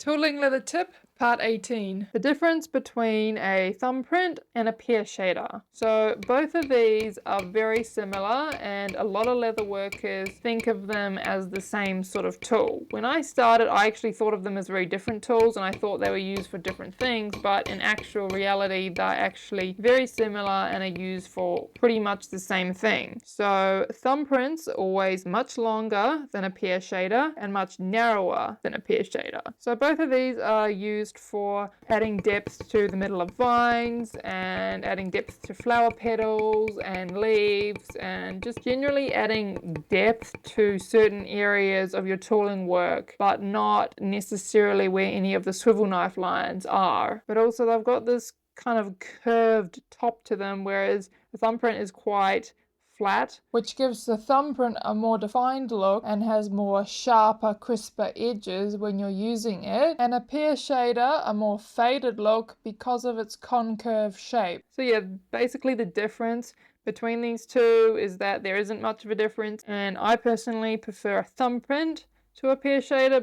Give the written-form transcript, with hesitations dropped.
Tooling leather tip, part 18. The difference between a thumbprint and a Pear shader. So both of these are very similar, and a lot of leather workers think of them as the same sort of tool. When I started, I actually thought of them as very different tools, and I thought they were used for different things, but in actual reality, they're actually very similar and are used for pretty much the same thing. So thumbprints are always much longer than a Pear shader and much narrower than a Pear shader. So both of these are used for adding depth to the middle of vines and adding depth to flower petals and leaves, and just generally adding depth to certain areas of your tooling work, but not necessarily where any of the swivel knife lines are. But also they've got this kind of curved top to them, whereas the thumbprint is quite flat, which gives the thumbprint a more defined look and has more sharper, crisper edges when you're using it, and a Pear shader a more faded look because of its concave shape. So yeah, basically the difference between these two is that there isn't much of a difference, and I personally prefer a thumbprint to a Pear shader